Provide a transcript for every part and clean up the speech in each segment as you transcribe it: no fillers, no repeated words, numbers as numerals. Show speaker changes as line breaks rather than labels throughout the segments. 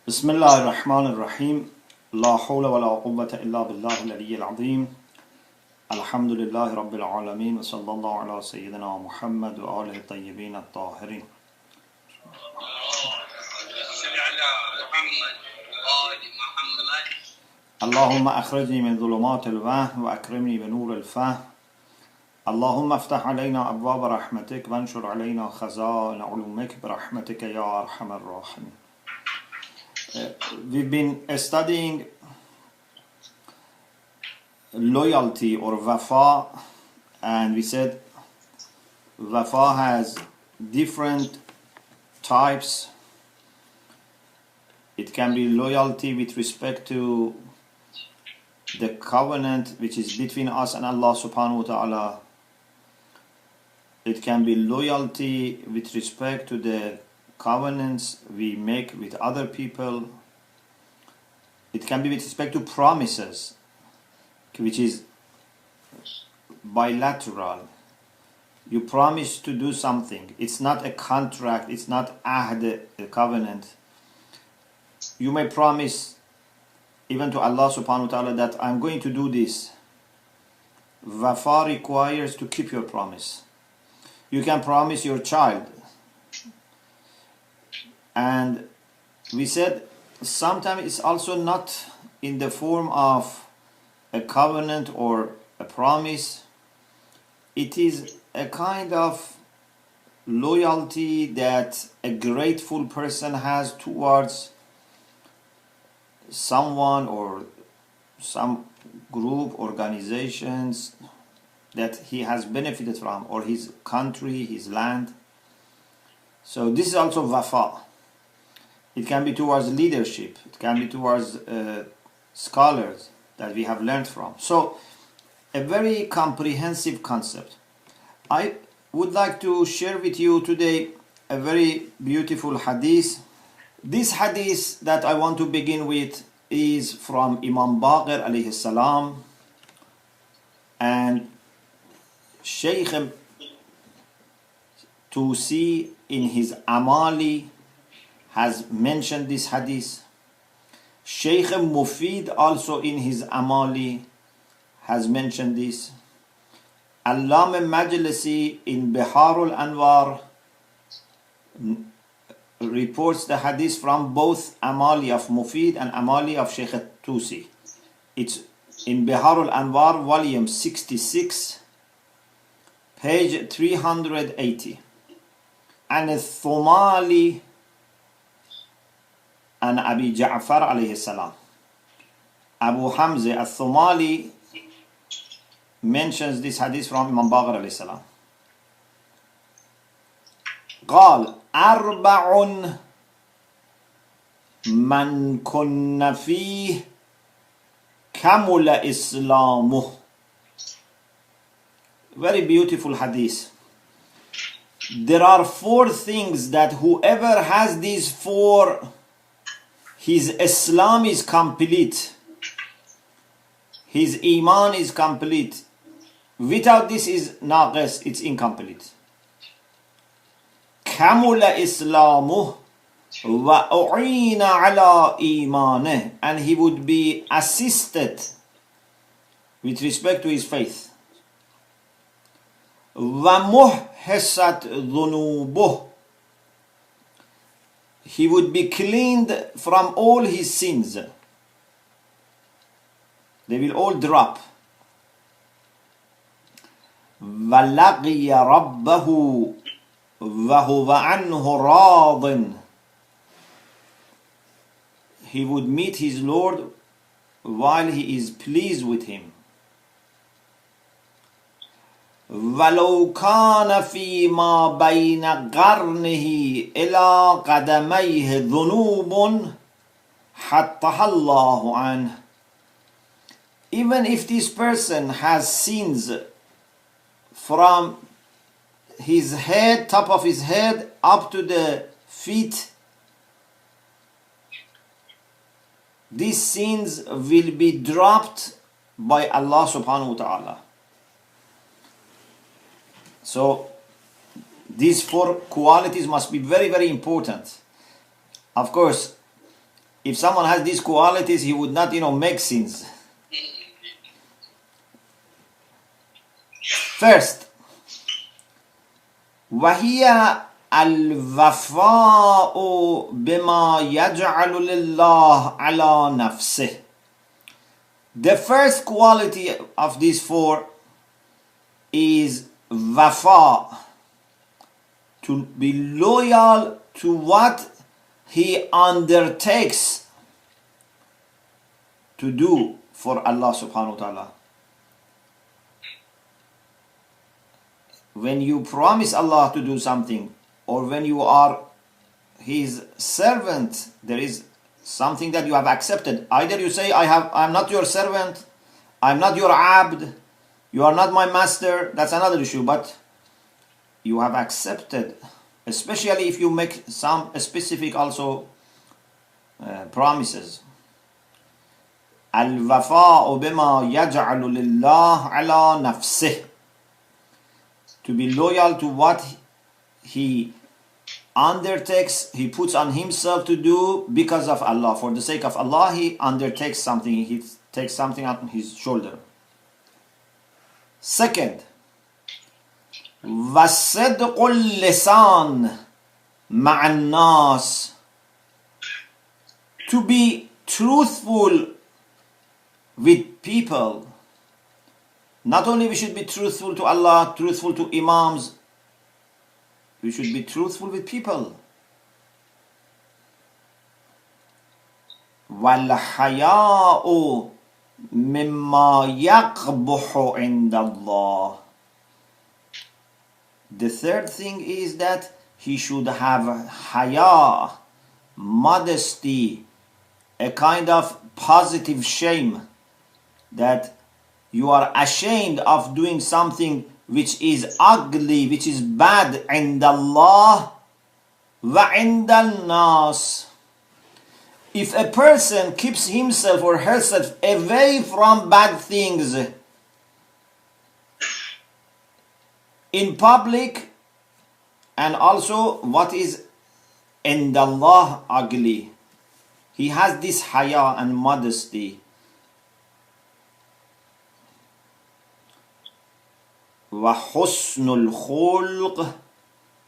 بسم الله الرحمن الرحيم لا حول ولا قوة إلا بالله العلي العظيم الحمد لله رب العالمين وصلى الله على سيدنا محمد وآله الطيبين الطاهرين اللهم أخرجني من ظلمات الوهم وأكرمني بنور الفهم اللهم افتح علينا أبواب رحمتك وانشر علينا خزائن علومك برحمتك يا أرحم الراحمين. We've been studying loyalty or wafa, and we said wafa has different types. It can be loyalty with respect to the covenant which is between us and Allah subhanahu wa ta'ala. It can be loyalty with respect to the covenants we make with other people. It can be with respect to promises, which is bilateral. You promise to do something. It's not a contract. It's not ahd, a covenant. You may promise even to Allah subhanahu wa ta'ala that I'm going to do this. Wafa requires to keep your promise. You can promise your child. And we said sometimes it's also not in the form of a covenant or a promise. It is a kind of loyalty that a grateful person has towards someone or some group, organizations that he has benefited from, or his country, his land. So this is also wafa. It can be towards leadership. It can be towards scholars that we have learned from. So, a very comprehensive concept. I would like to share with you today a very beautiful hadith. This hadith that I want to begin with is from Imam Baqir alayhi salam, and Sheikh Tusi in his Amali has mentioned this hadith. Sheikh Mufid also in his Amali has mentioned this. Allama Majlisi in Biharul Anwar reports the hadith from both Amali of Mufid and Amali of Sheikh Tusi. It's in Biharul Anwar, volume 66, page 380. And Shomali and Abi Ja'far alayhi salam. Abu Hamza al-Shomali mentions this hadith from Imam Baqir alayhi salam. قال أربع من كن فيه كمل إسلامه. Very beautiful hadith. There are four things that whoever has these four, his Islam is complete. His Iman is complete. Without this is naqis, it's incomplete. Kamula Islamuh wa u'ina ala imaneh, and he would be assisted with respect to his faith. Wa muhhisat dhunubuh, he would be cleaned from all his sins. They will all drop. وَلَقِيَ رَبَّهُ وَهُوَ عَنْهُ رَاضٍ, he would meet his Lord while he is pleased with him. وَلَوْ كَانَ فِي مَا بَيْنَ قَرْنِهِ إِلَىٰ قَدَمَيْهِ ذُنُوبٌ حَتَّهَا اللَّهُ عَنْهُ, even if this person has sins from his head, top of his head, up to the feet, these sins will be dropped by Allah subhanahu wa ta'ala. So these four qualities must be very, very important. Of course, if someone has these qualities, he would not, make sins. First, وهي الوفاء بما يجعل لله على نفسه. The first quality of these four is wafa, to be loyal to what he undertakes to do for Allah subhanahu wa ta'ala. When you promise Allah to do something, or when you are his servant, there is something that you have accepted. Either you say, I'm not your servant, I'm not your abd, you are not my master, that's another issue, but you have accepted, especially if you make some specific also promises. Al-wafa'u bima yaj'alu lillah ala nafsih. To be loyal to what he undertakes, he puts on himself to do because of Allah. For the sake of Allah, he undertakes something, he takes something on his shoulder. Second, وَصِدْقُ اللِّسَانِ مَعَ النَّاسِ. To be truthful with people. Not only we should be truthful to Allah, truthful to imams, we should be truthful with people. وَالْحَيَاءُ مِمَّا يَقْبُحُ عِنْدَ اللَّهِ. The third thing is that he should have haya, modesty, a kind of positive shame, that you are ashamed of doing something which is ugly, which is bad, عند الله وعند الناس. If a person keeps himself or herself away from bad things in public, and also what is عند الله ugly, he has this haya and modesty. وَحُسْنُ الْخُلْقِ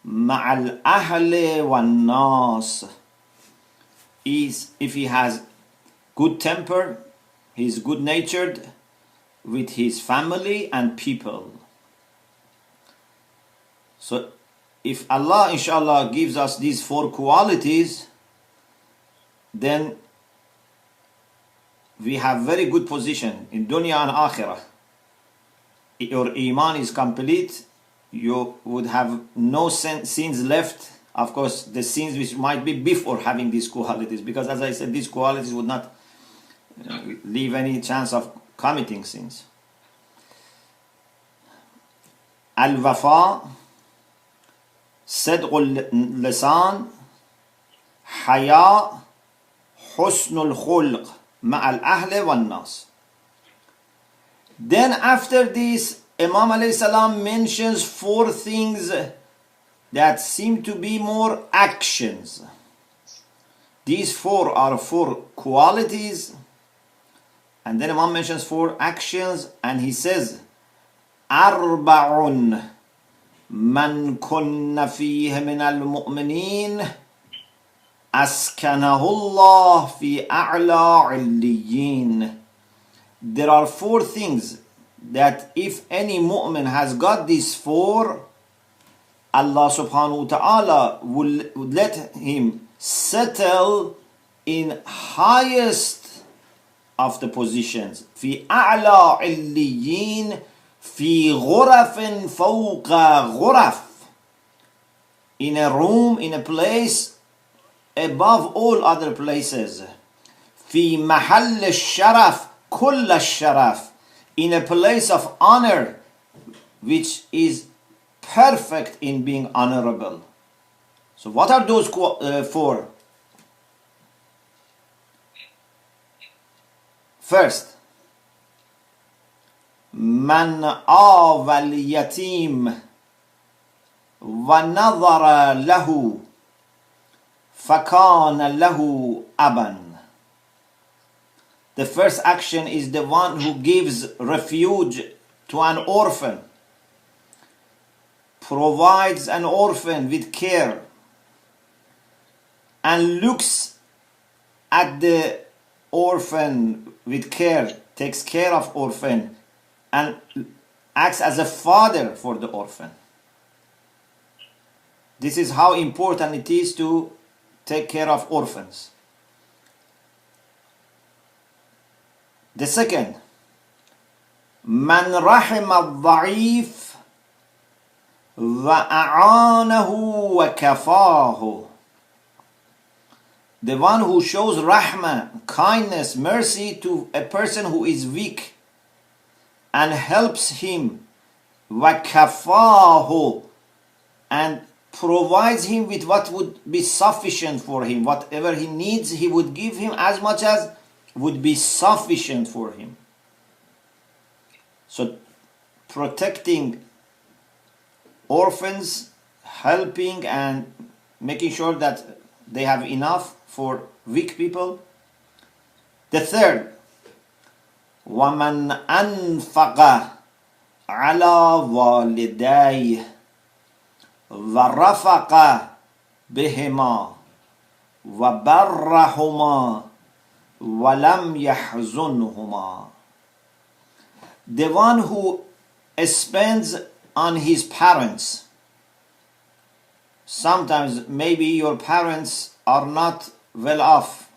مَعَ الْأَهْلِ وَالنَّاسِ. Is if he has good temper, he is good natured with his family and people. So if Allah inshallah gives us these four qualities, then we have very good position in dunya and akhirah. Your iman is complete, you would have no sins left. Of course, the sins which might be before having these qualities, because as I said, these qualities would not leave any chance of committing sins. Al-wafa, صدق اللسان, حياء, حسن الخلق مع الأهل والناس. Then after this, Imam alayhi salam mentions four things that seem to be more actions. These four are four qualities, and then Imam mentions four actions, and he says, أربع من كن فيه من المؤمنين أسكنه الله في أعلى عليين. There are four things that if any mu'min has got these four, Allah subhanahu wa ta'ala will let him settle in highest of the positions. في أعلى عليين في غرف فوق غرف. In a room, in a place above all other places. في محل الشرف كل الشرف. In a place of honor which is perfect in being honorable. So what are those four? First, من آوى اليتيم ونظر له فكان له أبا. The first action is the one who gives refuge to an orphan, provides an orphan with care, and looks at the orphan with care, takes care of orphan, and acts as a father for the orphan. This is how important it is to take care of orphans. The second, من رحم الضعيف وأعانه وكفاه. The one who shows rahmah, kindness, mercy to a person who is weak and helps him, وكفاه, and provides him with what would be sufficient for him. Whatever he needs, he would give him as much as would be sufficient for him. So protecting orphans, helping and making sure that they have enough for weak people. The third, وَمَنْ أَنْفَقَ عَلَى وَالِدَيْهِ وَرَفَقَ بِهِمَا وَبَرَّهُمَا وَلَمْ يَحْزُنْهُمَا. The one who spends on his parents. Sometimes maybe your parents are not well off.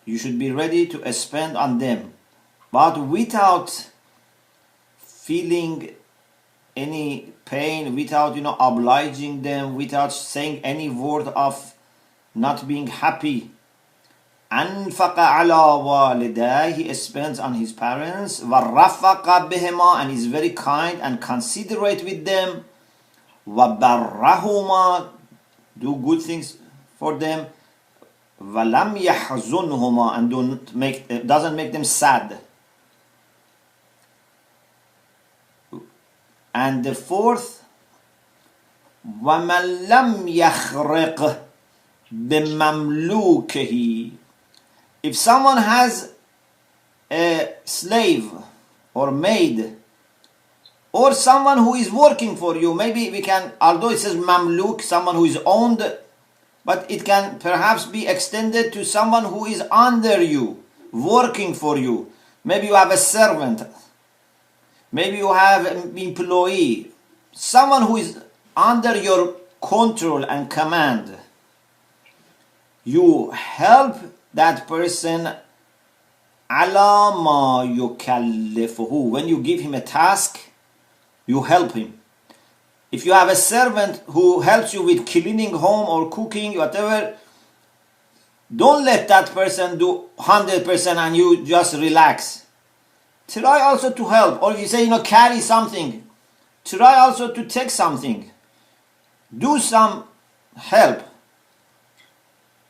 You should be ready to spend on them, but without feeling any pain, without obliging them, without saying any word of not being happy. أنفق على والديه, he spends on his parents. وَرَفَقَ بِهِمَا, and is very kind and considerate with them. وَبَرَّهُمَا, do good things for them. وَلَمْ يَحْزُنْهُمَا, and doesn't make them sad. And the fourth, وَمَنْ لَمْ يَخْرِقْ بِمَمْلُوكِهِ. If someone has a slave or maid, or someone who is working for you, maybe we can, although it says mamluk, someone who is owned, but it can perhaps be extended to someone who is under you, working for you. Maybe you have a servant, maybe you have an employee, someone who is under your control and command. You help that person ala ma yukallifuhu. When you give him a task, you help him. If you have a servant who helps you with cleaning home or cooking, whatever, don't let that person do 100% and you just relax. Try also to help. Or if you say, carry something, try also to take something. Do some help.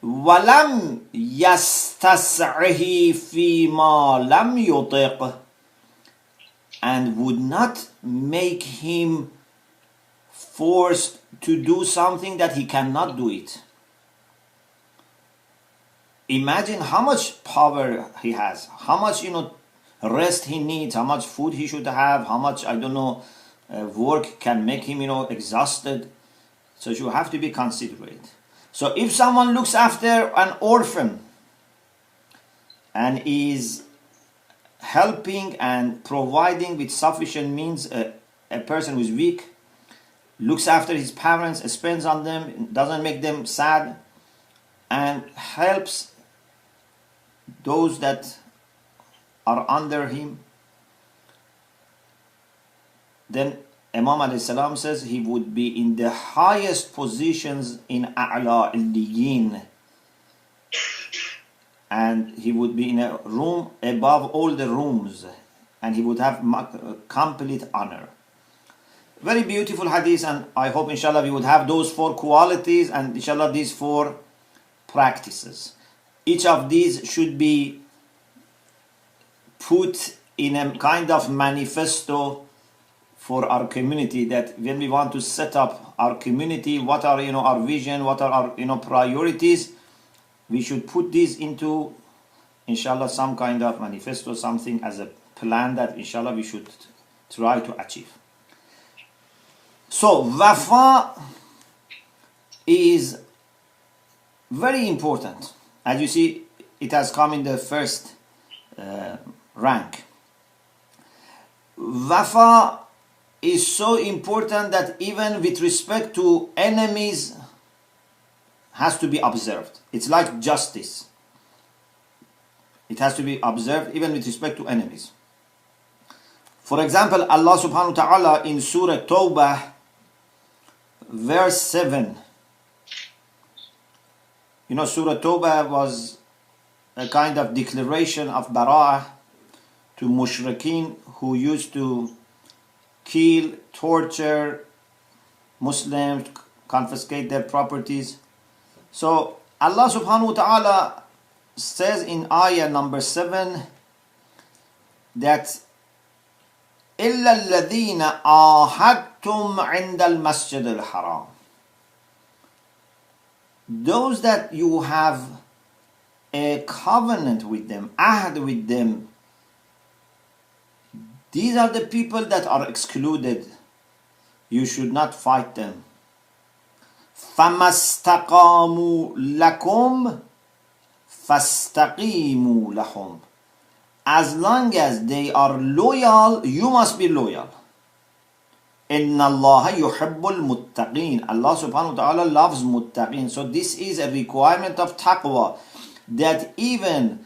وَلَمْ يَسْتَسْعِهِ فِي مَا لَمْ يُطِقْ, and would not make him forced to do something that he cannot do it. Imagine how much power he has, how much rest he needs, how much food he should have, how much work can make him exhausted. So you have to be considerate. So if someone looks after an orphan and is helping and providing with sufficient means a person who is weak, looks after his parents, spends on them, doesn't make them sad, and helps those that are under him, then Imam alayhi salam says he would be in the highest positions in A'la al-Diyin, and he would be in a room above all the rooms, and he would have complete honor. Very beautiful hadith, and I hope inshallah we would have those 4 qualities and inshallah these 4 practices. Each of these should be put in a kind of manifesto for our community, that when we want to set up our community, what are our vision, what are our priorities, we should put these into, inshallah, some kind of manifesto, something as a plan that inshallah we should try to achieve. So wafa is very important. As you see, it has come in the first rank. Wafa is so important that even with respect to enemies has to be observed. It's like justice. It has to be observed even with respect to enemies. For example, Allah subhanahu wa ta'ala in Surah Tawbah, verse 7. You know, Surah Tawbah was a kind of declaration of bara'ah to mushrikeen who used to kill, torture Muslims, confiscate their properties. So Allah subhanahu wa ta'ala says in ayah number 7 that إِلَّا الَّذِينَ آهَدْتُمْ عِنْدَ الْمَسْجِدِ الْحَرَامِ. Those that you have a covenant with them, ahd with them, these are the people that are excluded. You should not fight them. فَمَا اسْتَقَامُوا لَكُمْ فَاسْتَقِيمُوا لَهُمْ. As long as they are loyal, you must be loyal. إِنَّ اللَّهَ يُحِبُّ الْمُتَّقِينَ. Allah subhanahu wa ta'ala loves muttaqin. So this is a requirement of taqwa, that even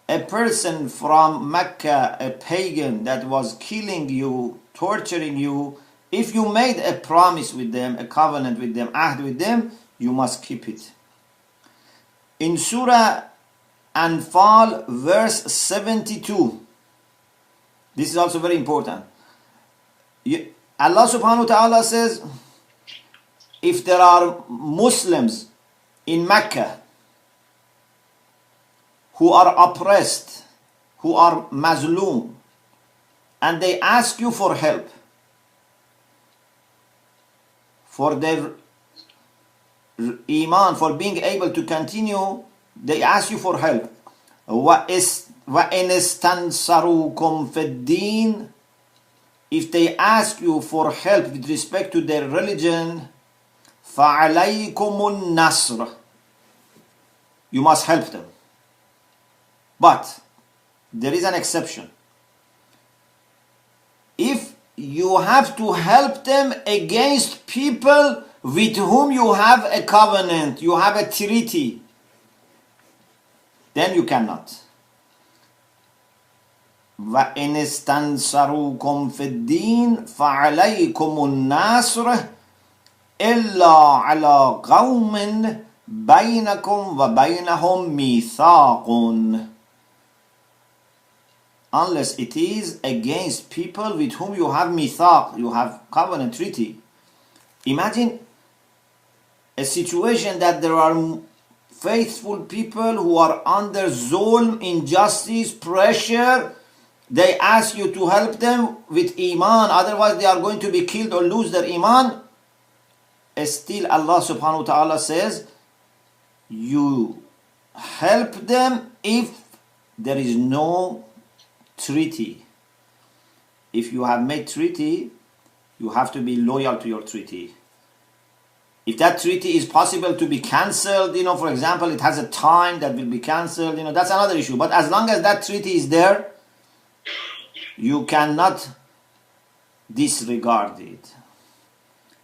a person from Mecca, a pagan that was killing you, torturing you, if you made a promise with them, a covenant with them, ahd with them, you must keep it. In Surah Anfal, verse 72, this is also very important. Allah subhanahu wa ta'ala says, if there are Muslims in Mecca who are oppressed, who are mazloom, and they ask you for help, for their iman, for being able to continue, they ask you for help. وَإِنْ اسْتَنْصَرُوكُمْ فِي الدِّينِ. If they ask you for help with respect to their religion, فَعَلَيْكُمُ النَّصْرِ. You must help them. But there is an exception. If you have to help them against people with whom you have a covenant, you have a treaty, then you cannot. وَإِنِ اسْتَنْصَرُوكُمْ فِي الدِّينِ فَعَلَيْكُمُ النَّصْرِ إِلَّا عَلَى قَوْمٍ بَيْنَكُمْ وَبَيْنَهُمْ مِيثَاقٌ. Unless it is against people with whom you have mithaq, you have covenant treaty. Imagine a situation that there are faithful people who are under zulm, injustice, pressure. They ask you to help them with iman, otherwise they are going to be killed or lose their iman. Still Allah subhanahu wa ta'ala says, you help them if there is no treaty. If you have made treaty, you have to be loyal to your treaty. If that treaty is possible to be cancelled, for example, it has a time that will be cancelled, that's another issue. But as long as that treaty is there, you cannot disregard it.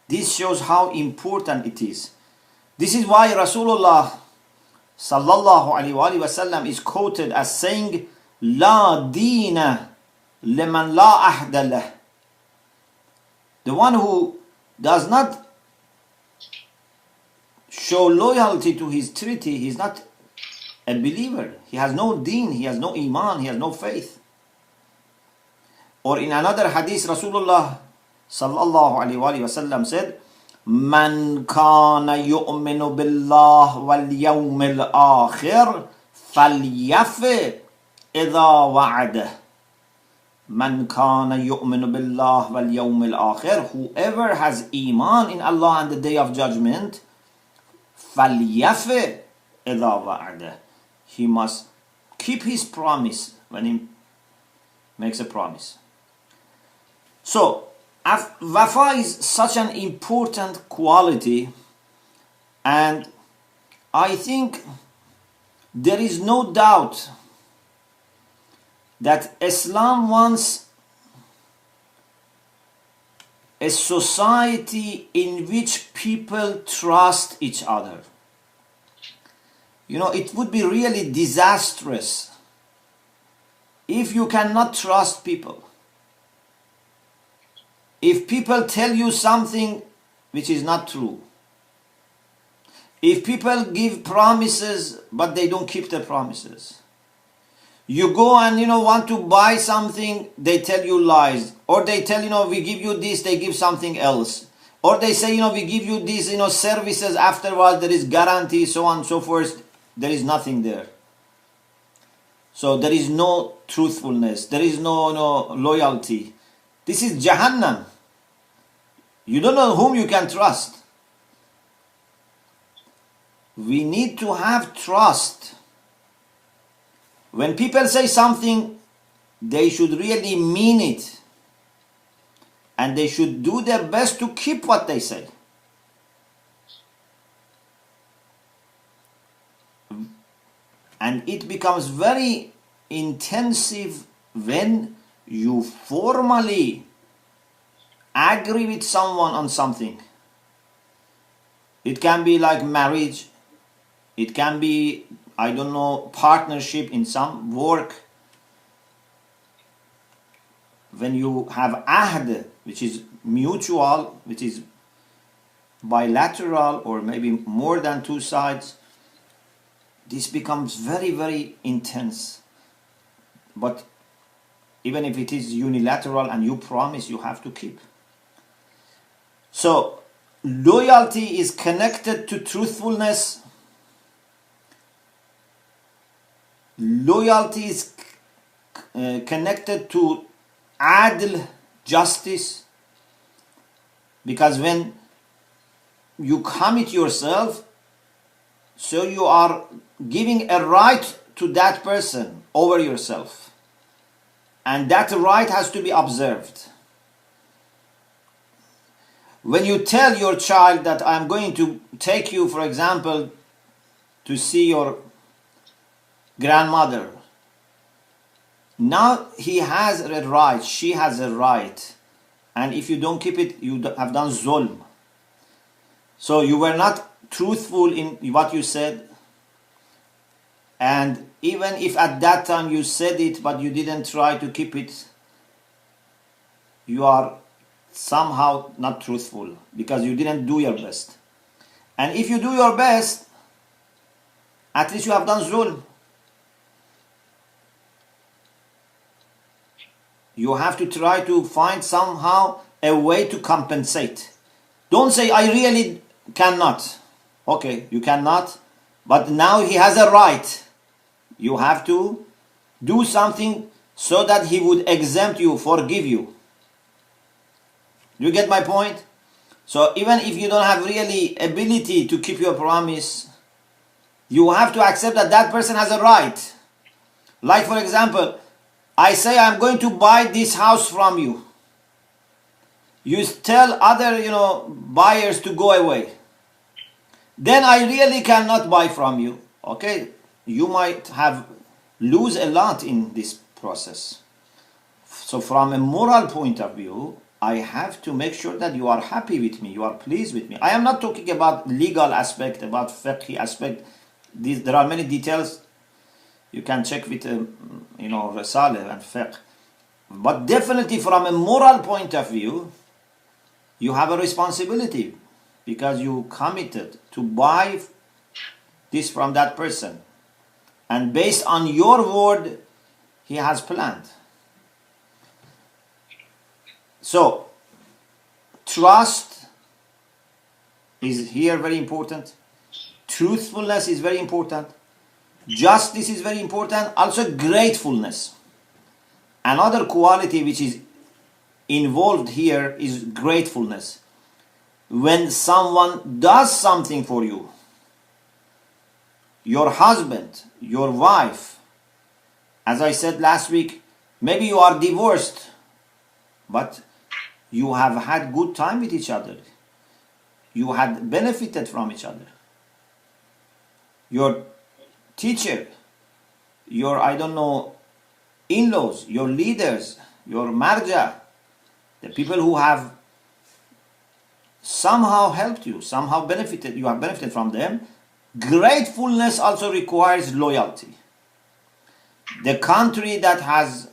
This shows how important it is. This is why Rasulullah sallallahu alaihi wasallam is quoted as saying, La deena liman la ahda lah. The one who does not show loyalty to his treaty, he is not a believer. He has no deen, he has no iman, he has no faith. Or in another hadith, Rasulullah sallallahu alaihi wasallam said, Man kana yu'minu billah wal yawmil akhir falyafi idha wa'adah. Man kana yu'minu billah wal yawmil akhir. Whoever has iman in Allah and the day of judgment, falyafi إِذَا وَعَدَ. He must keep his promise when he makes a promise. So, Wafa is such an important quality, and I think there is no doubt that Islam wants a society in which people trust each other. You know, it would be really disastrous if you cannot trust people. If people tell you something which is not true. If people give promises but they don't keep their promises. You go and want to buy something, they tell you lies. Or they tell, we give you this, they give something else. Or they say, we give you these, services, afterwards there is guarantee, so on and so forth. There is nothing there. So there is no truthfulness. There is no loyalty. This is Jahannam. You don't know whom you can trust. We need to have trust. When people say something, they should really mean it. And they should do their best to keep what they say. And it becomes very intensive when you formally agree with someone on something. It can be like marriage. It can be, partnership in some work. When you have ahd, which is mutual, which is bilateral, or maybe more than two sides, this becomes very, very intense. But even if it is unilateral and you promise, you have to keep. So, loyalty is connected to truthfulness. Loyalty is connected to adl, justice. Because when you commit yourself, so you are giving a right to that person over yourself. And that right has to be observed. When you tell your child that I'm going to take you, for example, to see your grandmother, now he has a right, she has a right. And if you don't keep it, you have done zulm. So you were not truthful in what you said. And even if at that time you said it, but you didn't try to keep it, you are somehow not truthful because you didn't do your best. And if you do your best, at least you have done zulm. You have to try to find somehow a way to compensate. Don't say, I really cannot. Okay, you cannot, but now he has a right. You have to do something so that he would exempt you, forgive you. Do you get my point? So even if you don't have really ability to keep your promise, you have to accept that that person has a right. Like for example, I say I'm going to buy this house from you. You tell other, buyers to go away. Then I really cannot buy from you. Okay, you might lose a lot in this process. So from a moral point of view, I have to make sure that you are happy with me, you are pleased with me. I am not talking about legal aspect, about fiqh aspect. There are many details you can check with, Risaleh and fiqh. But definitely from a moral point of view, you have a responsibility because you committed to buy this from that person. And based on your word, he has planned. So, trust is here very important. Truthfulness is very important. Justice is very important. Also gratefulness. Another quality which is involved here is gratefulness. When someone does something for you, your husband, your wife. As I said last week, maybe you are divorced, but you have had good time with each other. You had benefited from each other. Your teacher, your, I don't know, in-laws, your leaders, your marja, the people who have somehow helped you, somehow benefited, you have benefited from them. Gratefulness also requires loyalty. The country that has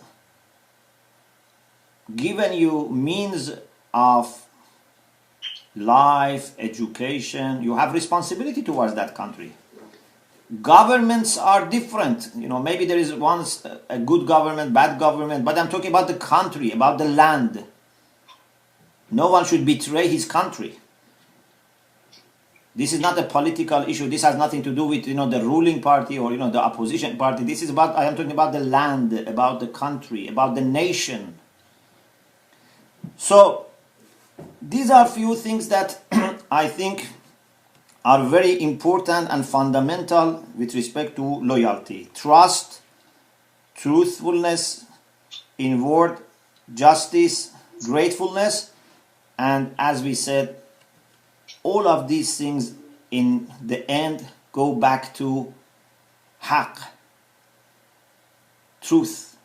given you means of life, education, you have responsibility towards that country. Governments are different. You know, maybe there is once a good government, bad government, but I'm talking about the country, about the land. No one should betray his country. This is not a political issue. This has nothing to do with, you know, the ruling party or, you know, the opposition party. This is about, I am talking about the land, about the country, about the nation. So these are few things that I think are very important and fundamental with respect to loyalty. Trust, truthfulness in word, justice, gratefulness, and as we said, all of these things in the end go back to haqq, truth.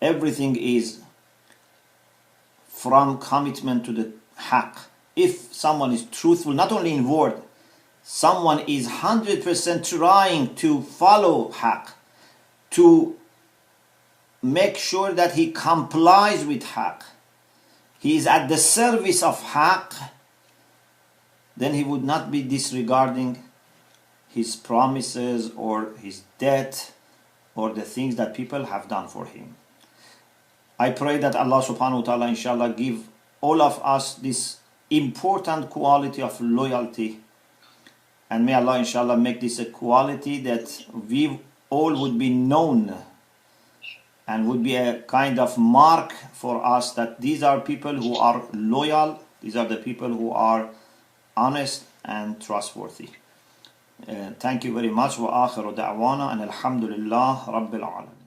Everything is from commitment to the haqq. If someone is truthful, not only in word, someone is 100% trying to follow haqq, to make sure that he complies with haqq, he is at the service of haqq, then he would not be disregarding his promises or his debt or the things that people have done for him. I pray that Allah subhanahu wa ta'ala inshallah give all of us this important quality of loyalty, and may Allah inshallah make this a quality that we all would be known and would be a kind of mark for us that these are people who are loyal, these are the people who are honest and trustworthy. Thank you very much. Wa akhiru da'wana and alhamdulillah rabbil alamin.